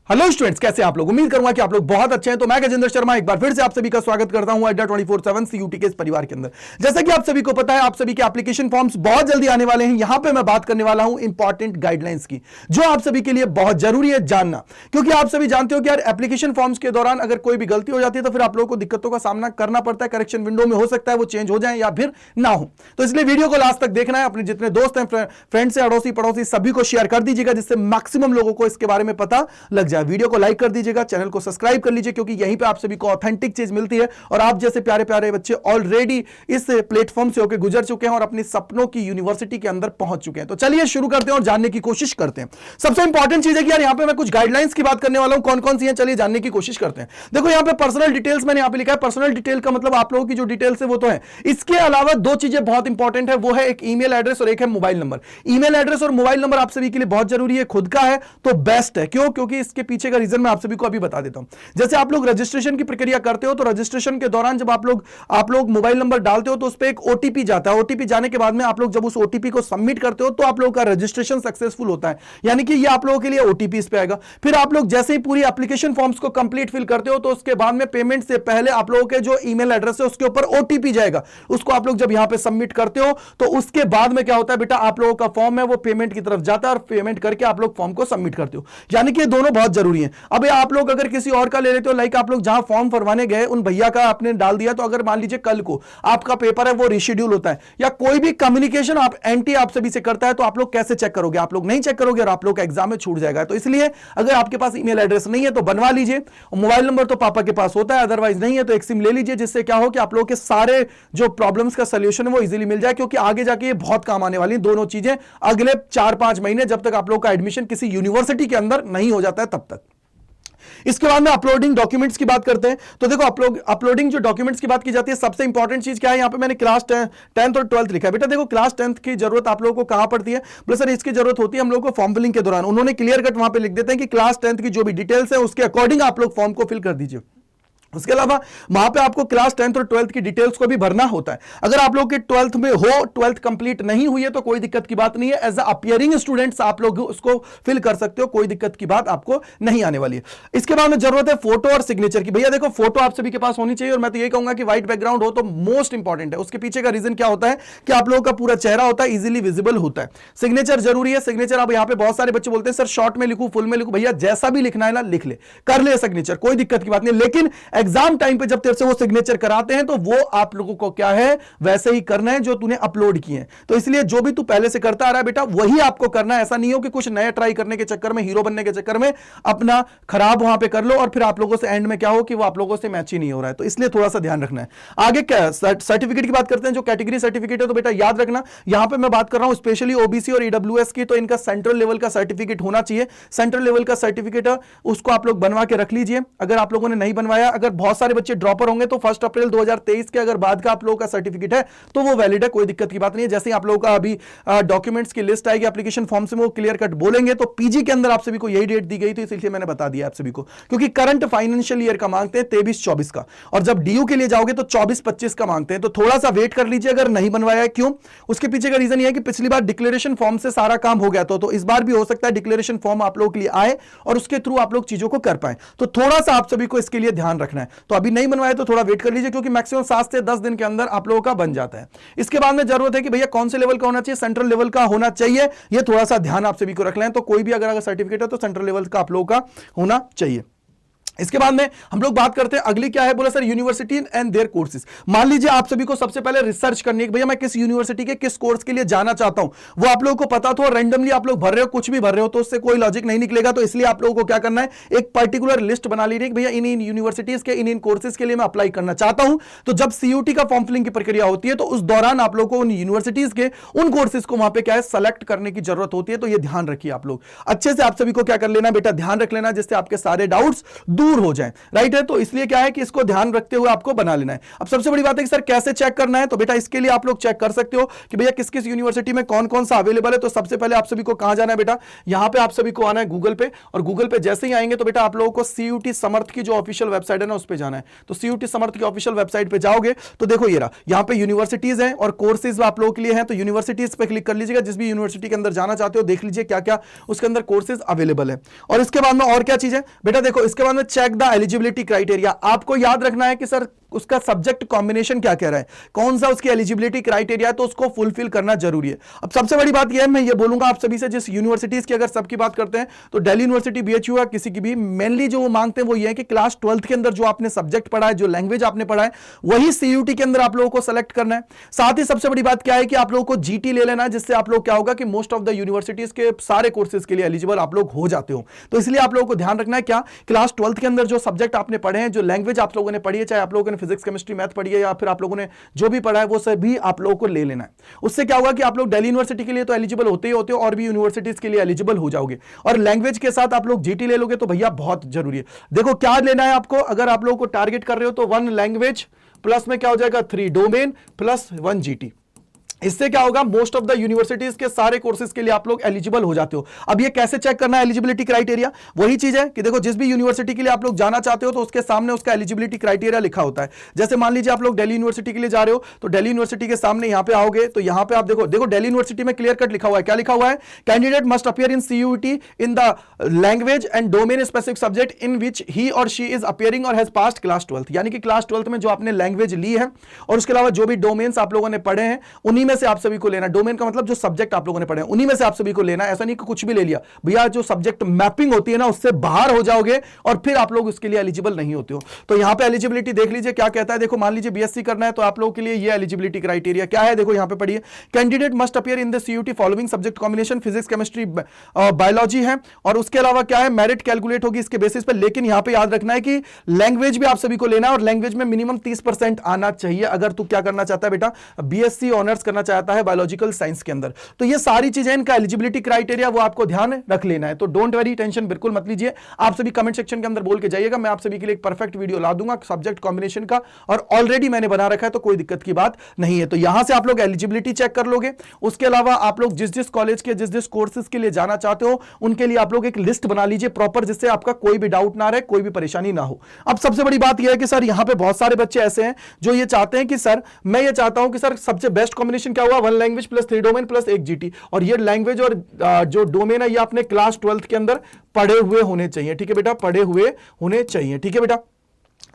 Hello students, कैसे आप लोग? उम्मीद करूंगा कि आप लोग बहुत अच्छे हैं। तो मैं गजेंद्र शर्मा एक बार फिर से आप सभी का स्वागत करता हूं अड्डा 24/7 सीयूटी के इस परिवार के अंदर। जैसा कि आप सभी को पता है, आप सभी के एप्लीकेशन फॉर्म्स बहुत जल्दी आने वाले हैं। यहां पे मैं बात करने वाला हूं इंपॉर्टेंट गाइडलाइंस की, जो आप सभी के लिए बहुत जरूरी है जानना, क्योंकि आप सभी जानते हो कि यार एप्लीकेशन फॉर्म्स के दौरान अगर कोई भी गलती हो जाती है तो फिर आप लोगों को दिक्कतों का सामना करना पड़ता है। करेक्शन विंडो में हो सकता है वो चेंज हो जाए या फिर ना हो। तो इसलिए वीडियो को लास्ट तक देखना है। अपने जितने दोस्त हैं, फ्रेंड्स, अड़ोसी पड़ोसी सभी को शेयर कर दीजिएगा, जिससे मैक्सिमम लोगों को इसके बारे में पता लग जाए। वीडियो को लाइक कर दीजिएगा, चैनल को सब्सक्राइब कर लीजिए, क्योंकि यहीं पे आप सभी को ऑथेंटिक चीज मिलती है और आप जैसे प्यारे प्यारे बच्चे ऑलरेडी इस प्लेटफॉर्म से होकर गुजर चुके हैं और अपनी सपनों की यूनिवर्सिटी के अंदर पहुंच चुके हैं। तो चलिए शुरू करते हैं और जानने की कोशिश करते हैं। सबसे इंपॉर्टेंट चीज है कि यार यहां पे मैं कुछ गाइडलाइंस की बात करने वाला हूं, कौन कौन सी हैं, चलिए जानने की कोशिश करते हैं। देखो यहां पे पर्सनल डिटेल्स मैंने यहां पे लिखा है। पर्सनल डिटेल का मतलब आप लोगों की जो डिटेल्स है वो तो है। इसके अलावा दो चीजें बहुत इंपॉर्टेंट है, वो है एक ईमेल एड्रेस और एक है मोबाइल नंबर। ईमेल एड्रेस और मोबाइल नंबर आप सभी के लिए बहुत जरूरी है। खुद का है तो बेस्ट है। क्यों? क्योंकि इसके पीछे का रीजन मैं आप सभी को अभी बता देता हूं। जैसे आप लोग रजिस्ट्रेशन की प्रक्रिया करते हो तो रजिस्ट्रेशन के दौरान जब आप लोग मोबाइल नंबर डालते हो तो उस पर एक ओटीपी जाता है। ओटीपी जाने के बाद में आप लोग जब उस ओटीपी को सबमिट करते हो तो आप लोगों का रजिस्ट्रेशन सक्सेसफुल होता है, यानी कि ये आप लोगों के लिए ओटीपी इस पे आएगा। फिर आप लोग जैसे ही पूरी एप्लीकेशन फॉर्म्स को कंप्लीट फिल करते हो तो उसके बाद में पेमेंट से पहले आप लोगों के जो ईमेल एड्रेस है उसके ऊपर ओटीपी जाएगा। उसको आप लोग जब यहां पे सबमिट करते हो तो उसके बाद में क्या होता है बेटा, आप लोगों का फॉर्म है वो पेमेंट की तरफ जाता है और पेमेंट करके आप लोग फॉर्म को सबमिट करते हो, यानी कि ये दोनों बहुत जरूरी है। अब आप लोग अगर किसी और का ले लेते हो, लाइक आप लोग जहां फॉर्म भरवाने गए उन भैया का आपने डाल दिया, तो अगर मान लीजिए कल को आपका पेपर है वो रिशेड्यूल होता है या कोई भी कम्युनिकेशन आप एंटी आप सभी से करता है, तो आप लोग कैसे चेक करोगे? आप लोग नहीं चेक करोगे और आप लोग का एग्जाम में छूट जाएगा। तो इसलिए अगर आपके पास ईमेल एड्रेस नहीं है तो बनवा लीजिए। मोबाइल नंबर तो पापा के पास होता है, अदरवाइज नहीं है तो एक सिम ले लीजिए, जिससे क्या हो कि आप लोगों के सारे जो प्रॉब्लम्स का सोल्यूशन है वो इजीली मिल जाए, क्योंकि आगे जाके ये बहुत काम आने वाली दोनों चीजें अगले 4-5 महीने, जब तक आप लोग का एडमिशन किसी यूनिवर्सिटी के अंदर नहीं हो जाता है तब तक। इसके बाद में अपलोडिंग डॉक्यूमेंट्स की बात करते हैं। तो देखो अपलोडिंग जो डॉक्यूमेंट्स की बात की जाती है, सबसे इंपॉर्टेंट चीज क्या है, यहां पे मैंने क्लास 10th और 12th लिखा है। बेटा देखो क्लास 10th की जरूरत आप लोगों को कहां पड़ती है? बोले सर इसकी जरूरत होती है हम लोग को फॉर्म फिलिंग के दौरान। उन्होंने क्लियर कट वहां पे लिख देते हैं कि क्लास 10th की जो भी डिटेल्स है उसके अकॉर्डिंग आप लोग फॉर्म को फिल कर दीजिए। उसके अलावा वहां पे आपको क्लास 10th और 12th की डिटेल्स को भी भरना होता है। अगर आप लोग के 12th में हो, 12th कंप्लीट नहीं हुई है तो कोई दिक्कत की बात नहीं है। एज अ अपीयरिंग स्टूडेंट्स आप लोग उसको फिल कर सकते हो, कोई दिक्कत की बात आपको नहीं आने वाली है। इसके बाद में जरूरत है फोटो और सिग्नेचर की। भैया देखो फोटो आप सभी के पास होनी चाहिए, और मैं तो ये कहूंगा कि व्हाइट बैकग्राउंड हो तो मोस्ट इंपॉर्टेंट है। उसके पीछे का रीजन क्या होता है कि आप लोगों का पूरा चेहरा होता है, इजीली विजिबल होता है। सिग्नेचर जरूरी है। सिग्नेचर अब यहां पे बहुत सारे बच्चे बोलते हैं सर शॉर्ट में लिखूं, फुल में लिखूं। भैया जैसा भी लिखना है ना लिख ले, कर ले सिग्नेचर, कोई दिक्कत की बात नहीं। लेकिन एग्जाम टाइम पे जब तेरे से वो सिग्नेचर कराते हैं तो वो आप लोगों को क्या है, वैसे ही करना है जो तूने अपलोड किए हैं। तो इसलिए जो भी तू पहले से करता आ रहा है बेटा वही आपको करना है। ऐसा नहीं हो कि कुछ नया ट्राई करने के चक्कर में, हीरो बनने के चक्कर में अपना खराब वहां पे कर लो और फिर आप लोगों से एंड में क्या हो कि वो आप लोगों से मैच ही नहीं हो रहा है। तो इसलिए थोड़ा सा ध्यान रखना है। आगे क्या सर्टिफिकेट की बात करते हैं, जो कैटेगरी सर्टिफिकेट है, तो बेटा याद रखना यहां पे मैं बात कर रहा हूं स्पेशली ओबीसी और ईडब्ल्यूएस की, तो इनका सेंट्रल लेवल का सर्टिफिकेट होना चाहिए। सेंट्रल लेवल का सर्टिफिकेट है उसको आप लोग बनवा के रख लीजिए। अगर आप लोगों ने नहीं बनवाया, अगर बहुत सारे बच्चे ड्रॉपर होंगे तो 1 अप्रैल 2023 के अगर बाद का आप लोगों का सर्टिफिकेट है तो वो वैलिड है, कोई दिक्कत की बात नहीं है। जैसे ही आप लोगों का अभी डॉक्यूमेंट्स की लिस्ट आएगी एप्लीकेशन फॉर्म से, वो क्लियर कट बोलेंगे। तो पीजी के अंदर आप सभी को यही डेट दी गई थी, इसलिए मैंने बता दिया आप सभी को, क्योंकि करंट फाइनेंशियल ईयर का मांगते हैं 23-24 का, और जब डीयू के लिए जाओगे तो 24-25 का मांगते हैं। तो थोड़ा सा वेट कर लीजिए अगर नहीं बनवाया है। क्यों? उसके पीछे का रीजन ये है कि पिछली बार डिक्लेरेशन फॉर्म से सारा काम हो गया तो इस बार भी हो सकता है डिक्लेरेशन फॉर्म आप लोगों के लिए आए और उसके थ्रू आप लोग चीजों को कर पाए। तो थोड़ा सा आप सभी को इसके लिए ध्यान रखना है। तो अभी नहीं बनवाया तो थोड़ा वेट कर लीजिए, क्योंकि मैक्सिमम 7 से 10 दिन के अंदर आप लोगों का बन जाता है। इसके बाद में जरूरत है कि भैया कौन से लेवल का होना चाहिए, सेंट्रल लेवल का होना चाहिए। ये थोड़ा सा ध्यान आप सभी को रख लें। तो कोई भी अगर सर्टिफिकेट है तो सेंट्रल लेवल का आप लोगों का होना चाहिए। इसके बाद में हम लोग बात करते हैं अगली क्या है, बोला sir university and their courses. मान लीजिए आप सभी को सबसे पहले रिसर्च करनी है कि भैया मैं किस यूनिवर्सिटी के किस कोर्स के लिए जाना चाहता हूं, वो आप लोगों को पता तो रैंडमली आप लोग भर रहे हो, कुछ भी भर रहे हो तो उससे कोई लॉजिक नहीं निकलेगा। तो इसलिए आप लोगों को क्या करना है, एक पर्टिकुलर लिस्ट बना लीजिए कि भैया इन यूनिवर्सिटीज के इन कोर्सेज के लिए मैं अप्लाई करना चाहता हूं। तो जब सीयूटी का फॉर्म फिलिंग की प्रक्रिया होती है तो उस दौरान आप लोग को उन यूनिवर्सिटीज के उन कोर्सेज को वहां पे क्या है सेलेक्ट करने की जरूरत होती है। तो ये ध्यान रखिए आप लोग अच्छे से। आप सभी को क्या कर लेना बेटा, ध्यान रख लेना, जिससे आपके सारे डाउट्स दूर दूर हो जाए, राइट है। तो इसलिए क्या है कि इसको ध्यान रखते हुए आपको बना लेना है। अब सबसे बड़ी बात है कि सर कैसे चेक करना है, तो बेटा इसके लिए आप लोग चेक कर सकते हो कि भैया किस किस यूनिवर्सिटी में कौन कौन सा अवेलेबल है। तो सबसे पहले आप सभी को कहां जाना है बेटा, यहां पे आप सभी को आना है गूगल पे, और गूगल पे जैसे ही आएंगे तो बेटा आप लोगों को सीयूटी समर्थ की जो ऑफिशियल वेबसाइट है ना उस पे जाना है। तो सीयूटी समर्थ की ऑफिशियल वेबसाइट पे जाओगे तो देखो ये रहा, यहां पे यूनिवर्सिटीज हैं और कोर्सेज आप लोगों के लिए हैं। तो यूनिवर्सिटीज पे क्लिक कर लीजिएगा, जिस भी यूनिवर्सिटी के अंदर जाना चाहते हो देख लीजिए क्या क्या उसके अंदर कोर्सेज अवेलेबल है। और इसके बाद में और क्या चीज है बेटा, देखो इसके बाद में चेक द एलिजिबिलिटी क्राइटेरिया। आपको याद रखना है कि सर उसका सब्जेक्ट कॉम्बिनेशन क्या कह रहा है, कौन सा उसकी एलिजिबिलिटी क्राइटेरिया है, तो उसको फुलफिल करना जरूरी है। अब सबसे बड़ी बात यह है, मैं ये बोलूंगा आप सभी से, जिस यूनिवर्सिटीज की अगर सबकी बात करते हैं तो दिल्ली यूनिवर्सिटी, बीएचयू, किसी की भी, मेनली जो वो मांगते हैं वो ये है कि क्लास 12th के अंदर जो आपने सब्जेक्ट पढ़ा है, जो लैंग्वेज आपने पढ़ा है, वही सीयूटी के अंदर आप लोगों को सेलेक्ट करना है। साथ ही सबसे बड़ी बात क्या है कि आप लोगों को जीटी ले लेना है, जिससे आप लोग क्या होगा कि मोस्ट ऑफ द यूनिवर्सिटीज के सारे कोर्सेज के लिए एलिजिबल आप लोग हो जाते हो। तो इसलिए आप लोगों को ध्यान रखना है क्या, क्लास 12th के अंदर जो सब्जेक्ट आपने पढ़े हैं, जो लैंग्वेज आप लोगों ने पढ़ी है, चाहे आप लोगों ने फिजिक्स, केमिस्ट्री, मैथ पढ़ी है या फिर आप लोगों ने जो भी पढ़ा है वो सभी आप लोगों को ले लेना है। उससे क्या होगा कि आप लोग दिल्ली यूनिवर्सिटी के लिए तो एलिजिबल होते ही होते हो और भी यूनिवर्सिटीज के लिए एलिजिबल हो जाओगे। और लैंग्वेज के साथ आप लोग जीटी ले लोगे तो भैया बहुत जरूरी है। देखो क्या लेना है आपको, अगर आप लोगों को टारगेट कर रहे हो तो 1 लैंग्वेज प्लस में क्या हो जाएगा 3 डोमेन प्लस 1 जीटी। इससे क्या होगा, मोस्ट ऑफ द यूनिवर्सिटीज के सारे कोर्सेज के लिए आप लोग एलिजिबल हो जाते हो। अब ये कैसे चेक करना है एलिजिबिलिटी क्राइटेरिया, वही चीज है कि देखो जिस भी यूनिवर्सिटी के लिए आप लोग जाना चाहते हो तो उसके सामने उसका एलिजिबिलिटी क्राइटेरिया लिखा होता है। जैसे मान लीजिए आप लोग दिल्ली यूनिवर्सिटी के लिए जा रहे हो तो दिल्ली यूनिवर्सिटी के सामने यहां पे आओगे तो यहां पे आप देखो दिल्ली यूनिवर्सिटी में क्लियर कट लिखा हुआ है। क्या लिखा हुआ है, candidate must appear in CUET in the language and domain specific subject in which he और शी इज अपीयरिंग और हैज पास्ड क्लास 12th। यानी कि क्लास 12th में जो आपने लैंग्वेज ली है और उसके अलावा जो भी डोमेन्स आप लोगों ने पढ़े हैं उन्हीं में से आप सभी को लेना। डोमेन का मतलब जो सब्जेक्ट आप लोगों ने पढ़े हैं उन्हीं में से आप सभी को लेना है। ऐसा नहीं कि कुछ भी ले लिया भैया, जो सब्जेक्ट मैपिंग होती है ना उससे बाहर हो जाओगे और फिर आप लोग उसके लिए एलिजिबल नहीं होते हो। तो यहां पे एलिजिबिलिटी देख लीजिए क्या कहता है। देखो मान लीजिए बीएससी करना है तो आप लोगों के लिए ये एलिजिबिलिटी क्राइटेरिया क्या है, देखो यहां पे पढ़िए, candidate must appear in the CUT following subject combination physics, chemistry, biology है। और उसके अलावा क्या है, मेरिट कैलकुलेट होगी इसके बेसिस पर। लेकिन यहां पे याद रखना है कि लैंग्वेज भी आप सभी को लेना है और लैंग्वेज में मिनिमम 30% आना चाहिए अगर तू क्या करना चाहता है बेटा, बीएससी ऑनर्स करना चाहता है बायोलॉजिकल साइंस के अंदर। तो ये सारी चीजें इनका एलिजिबिलिटी क्राइटेरिया वो आपको ध्यान रख लेना है। तो डोंट वरी, टेंशन बिल्कुल मत लीजिए। आप सभी कमेंट सेक्शन के अंदर बोल के जाइएगा, मैं आप सभी के लिए एक परफेक्ट वीडियो ला दूंगा सब्जेक्ट कॉम्बिनेशन का, और ऑलरेडी मैंने बना रखा है तो कोई दिक्कत की बात नहीं है। तो यहां से आप लोग एलिजिबिलिटी चेक कर लोगे। उसके अलावा आप लोग जिस जिस कॉलेज के जिस जिस कोर्सेज के लिए जाना चाहते हो उनके लिए आप लोग एक लिस्ट बना लीजिए प्रॉपर, जिससे आपका कोई भी डाउट ना रहे, कोई भी परेशानी ना हो। अब सबसे बड़ी बात यह है कि सर यहां पे बहुत सारे बच्चे ऐसे हैं जो ये चाहते हैं कि सर मैं ये चाहता हूं कि सर सबसे बेस्ट कॉम्बिनेशन क्या हुआ, 1 language plus 3 domain plus 1 GT. और ये लैंग्वेज और जो डोमेन है ये आपने क्लास 12th के अंदर पढ़े हुए होने चाहिए। ठीक है बेटा, पढ़े हुए होने चाहिए। ठीक है बेटा,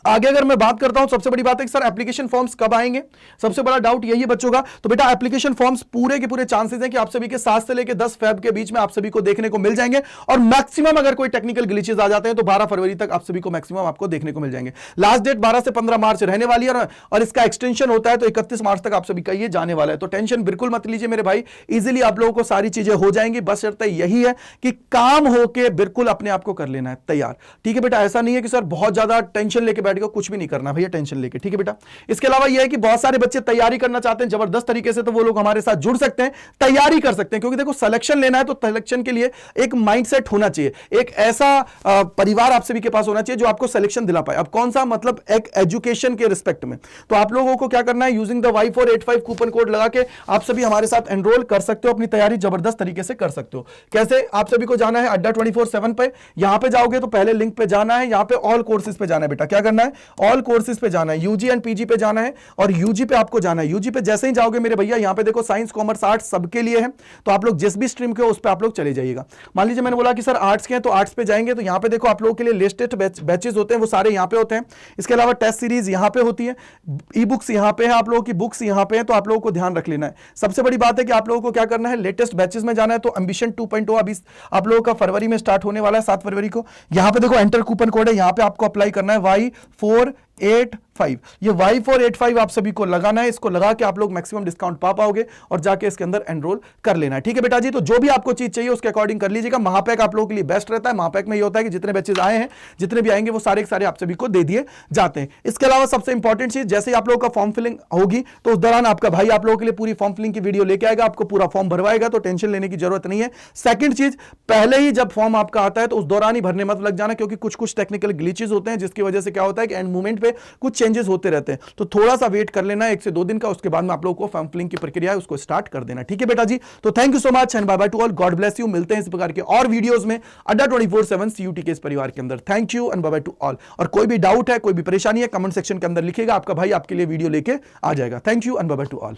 आगे अगर मैं बात करता हूं, सबसे बड़ी बात है कि सर एप्लीकेशन फॉर्म्स कब आएंगे, सबसे बड़ा डाउट यही है बच्चों का। तो बेटा एप्लीकेशन फॉर्म्स पूरे के पूरे चांसेस हैं कि आप सभी के 7 से लेकर 10 फेब के बीच में आप सभी को देखने को मिल जाएंगे। और मैक्सिमम अगर कोई टेक्निकल ग्लिचेस आ जाते हैं तो 12 फरवरी तक आप सभी को मैक्सिमम आपको देखने को मिल जाएंगे। लास्ट डेट 12 से 15 मार्च रहने वाली है और इसका एक्सटेंशन होता है तो 31 मार्च तक आप सभी का ये जाने वाला है। तो टेंशन बिल्कुल मत लीजिए मेरे भाई, इजिली आप लोगों को सारी चीजें हो जाएंगी। बस शर्त यही है कि काम होके बिल्कुल अपने आप को कर लेना है तैयार। ठीक है बेटा, ऐसा नहीं है कि सर बहुत ज्यादा टेंशन लेके बैठ गए, कुछ भी नहीं करना भैया टेंशन लेके। ठीक है बेटा, इसके अलावा यह है कि बहुत सारे बच्चे तैयारी करना चाहते हैं जबरदस्त तरीके से, तो वो लोग हमारे साथ जुड़ सकते हैं, तैयारी कर सकते हैं। क्योंकि देखो सिलेक्शन लेना है तो सिलेक्शन के लिए एक माइंडसेट होना चाहिए, एक ऐसा परिवार आप सभी के पास होना चाहिए जो आपको सिलेक्शन दिला पाए। अब कौन सा, मतलब एक एजुकेशन के रिस्पेक्ट में। तो आप लोगों को क्या करना है, using the Y485 coupon code लगा के आप सभी हमारे साथ एनरोल कर सकते हो, अपनी तैयारी जबरदस्त तरीके से कर सकते हो। कैसे, आप सभी को जाना है अड्डा 24/7 पे। यहां पे जाओगे तो पहले लिंक पे जाना है, यहां पे ऑल कोर्सेज पे जाना है बेटा। क्या करना है, ऑल कोर्सेज पे जाना है, यूजी एंड पीजी पे जाना है और यूजी पे आपको जाना है। यूजी पे जैसे ही जाओगे मेरे भैया, यहां पे देखो साइंस, कॉमर्स, आर्ट्स सबके लिए है। तो आप लोग जिस भी स्ट्रीम के हो उस पे आप लोग चले जाइएगा। मान लीजिए मैंने बोला कि सर आर्ट्स के हैं तो आर्ट्स पे जाएंगे, तो यहां पे देखो आप लोगों के लिए लिस्टेड बैचेस होते हैं, वो सारे यहां पे होते हैं। इसके अलावा टेस्ट सीरीज यहां पे होती है, ई बुक्स यहां पे है, आप लोगों की बुक्स यहां पे है, तो आप लोगों को ध्यान रख लेना है। सबसे बड़ी बात है कि आप लोगों को क्या करना है, लेटेस्ट बैचेस में जाना है। तो एम्बिशन 2.0 अभी आप लोगों का फरवरी में स्टार्ट होने वाला है, 7 फरवरी को। यहां पे देखो एंटर कूपन कोड है, यहां पे आपको अप्लाई करना है Y48 5। ये Y485 आप सभी को लगाना है, इसको लगा के आप लोग मैक्सिमम डिस्काउंट पा पाओगे और जाके इसके अंदर एनरोल कर लेना है। ठीक है बेटा जी, तो जो भी आपको चीज चाहिए उसके अकॉर्डिंग कर लीजिएगा। महापैक आप लोगों के लिए बेस्ट रहता है। महापैक में ये होता है कि जितने बैचेज आए हैं, जितने भी आएंगे वो सारे के सारे आप सभी को दे दिए जाते हैं। इसके अलावा सबसे इंपॉर्टेंट चीज, जैसे ही आप लोगों का फॉर्म फिलिंग होगी तो उस दौरान आपका भाई आप लोगों के लिए पूरी फॉर्म फिलिंग की वीडियो लेके आएगा, आपको पूरा फॉर्म भरवाएगा, तो टेंशन लेने की जरूरत नहीं है। सेकंड चीज, पहले ही जब फॉर्म आपका आता है तो उस दौरान ही भरने मत लग जाना, क्योंकि कुछ कुछ टेक्निकल ग्लिचेस होते हैं जिसकी वजह से क्या होता है कि एंड मोमेंट पे कुछ चेंजेस होते रहते हैं। तो थोड़ा सा वेट कर लेना 1 से 2 दिन का, उसके बाद में आप लोगों को फॉर्म फिलिंग की प्रक्रिया है उसको स्टार्ट कर देना। ठीक है बेटा जी, तो thank you so much and bye bye to all, God bless you. मिलते हैं इस प्रकार के और वीडियोस में अड्डा 24/7 सीयूटी के इस परिवार के अंदर। Thank you and bye bye to all. और कोई भी डाउट है, कोई भी परेशानी है, कमेंट सेक्शन के अंदर लिखेगा, आपका भाई आपके लिए वीडियो लेके आ जाएगा। Thank you and bye bye to all.